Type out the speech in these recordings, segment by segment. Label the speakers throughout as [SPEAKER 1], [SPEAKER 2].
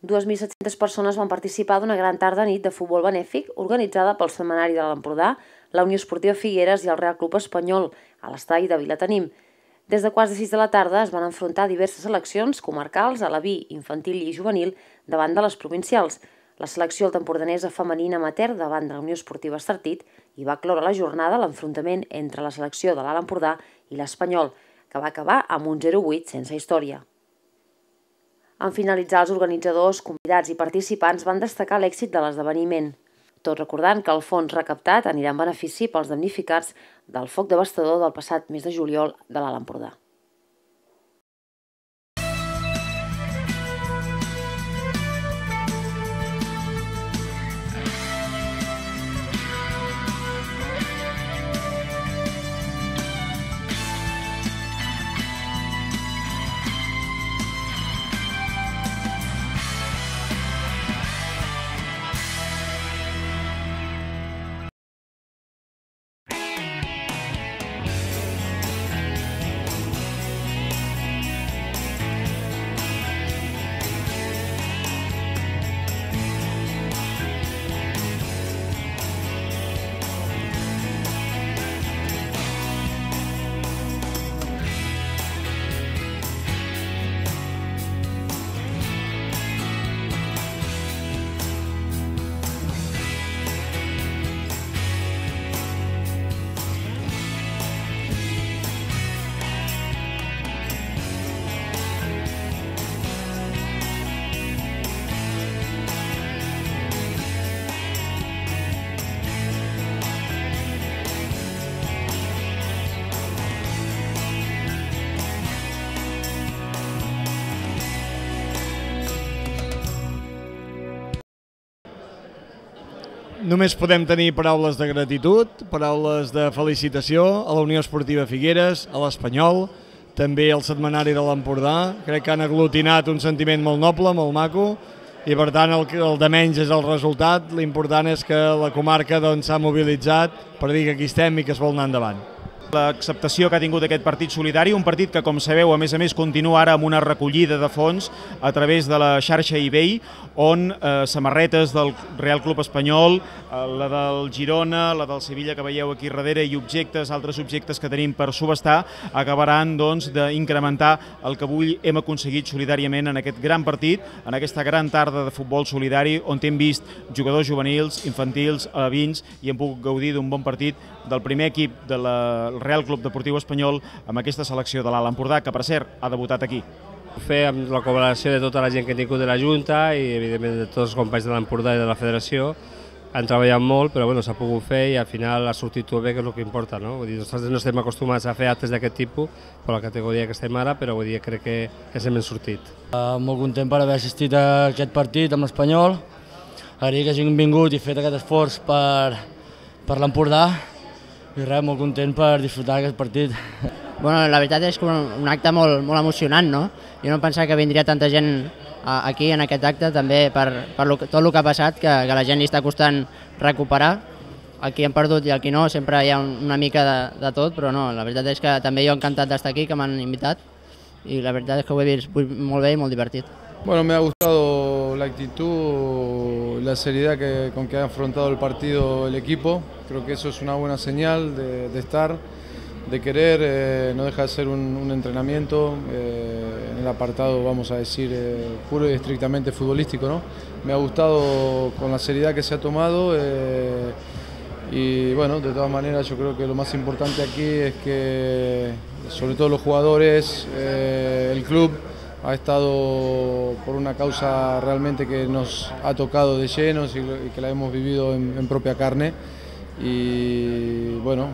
[SPEAKER 1] 2.700 persones van participar d'una gran tarda-nit de futbol benèfic organitzada pel Setmanari de l'Empordà, la Unió Esportiva Figueres i el Real Club Espanyol a l'estadi de Vilatenim. Des de quarts de 6 de la tarda es van enfrontar diverses seleccions comarcals, alaví, infantil i juvenil davant de les provincials. La selecció altaempordanesa femenina amateur davant de la Unió Esportiva Estartit i va cloure la jornada l'enfrontament entre la selecció de l'Alt Empordà i l'Espanyol, que va acabar amb un 0-8 sense història. En finalitzar, els organitzadors, convidats i participants van destacar l'èxit de l'esdeveniment, tot recordant que el fons recaptat anirà en benefici pels damnificats del foc devastador del passat mes de juliol de l'Alt Empordà.
[SPEAKER 2] Només podem tenir paraules de gratitud, paraules de felicitació a la Unió Esportiva Figueres, a l'Espanyol, també al Setmanari de l'Empordà. Crec que han aglutinat un sentiment molt noble, molt maco, i per tant el de menys és el resultat. L'important és que la comarca s'ha mobilitzat per dir que aquí estem i que es vol anar endavant.
[SPEAKER 3] L'acceptació que ha tingut aquest partit solidari, un partit que, com sabeu, a més, continua ara amb una recollida de fons a través de la xarxa eBay, on samarretes del Real Club Espanyol, la del Girona, la del Sevilla que veieu aquí darrere i altres objectes que tenim per subhastar, acabaran d'incrementar el que avui hem aconseguit solidàriament en aquest gran partit, en aquesta gran tarda de futbol solidari, on hem vist jugadors juvenils, infantils, alevins, i hem pogut gaudir d'un bon partit del primer equip del Real Club Deportiu Espanyol amb aquesta selecció de l'Alt Empordà, que per cert ha debutat aquí.
[SPEAKER 4] Fer amb la col·laboració de tota la gent que he tingut de la Junta i evidentment de tots els companys de l'Empordà i de la Federació. Han treballat molt, però s'ha pogut fer i al final ha sortit tot bé, que és el que importa. Nosaltres no estem acostumats a fer actes d'aquest tipus per la categoria que estem ara, però crec que ens hem sortit.
[SPEAKER 5] Molt content per haver assistit a aquest partit amb l'Espanyol. Agrair que hagin vingut i fet aquest esforç per l'Empordà. I res, molt content per disfrutar d'aquest partit.
[SPEAKER 6] La veritat és que un acte molt emocionant, no? Jo no pensava que vindria tanta gent aquí en aquest acte, també per tot el que ha passat, que la gent li està costant recuperar. Aquí hem perdut i aquí no, sempre hi ha una mica de tot, però no, la veritat és que també jo he encantat d'estar aquí, que m'han invitat, y la verdad es que ho he vist molt bé i molt divertit.
[SPEAKER 7] Bueno, me ha gustado la actitud, la seriedad con que ha afrontado el partido el equipo. Creo que eso es una buena señal de estar, de querer. No deja de ser un entrenamiento en el apartado, vamos a decir, puro y estrictamente futbolístico, ¿no? Me ha gustado con la seriedad que se ha tomado y bueno, de todas maneras yo creo que lo más importante aquí es que sobre todo los jugadores, el club ha estado por una causa realmente que nos ha tocado de llenos y que la hemos vivido en propia carne. Y bueno,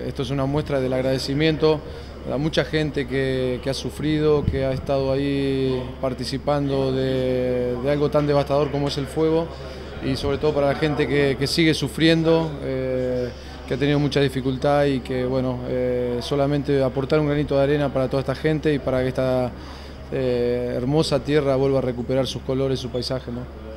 [SPEAKER 7] esto es una muestra del agradecimiento a mucha gente que ha sufrido, que ha estado ahí participando de algo tan devastador como es el fuego, y sobre todo para la gente que sigue sufriendo, que ha tenido mucha dificultad y que bueno, solamente aportar un granito de arena para toda esta gente y para que esta hermosa tierra vuelva a recuperar sus colores, su paisaje, ¿no?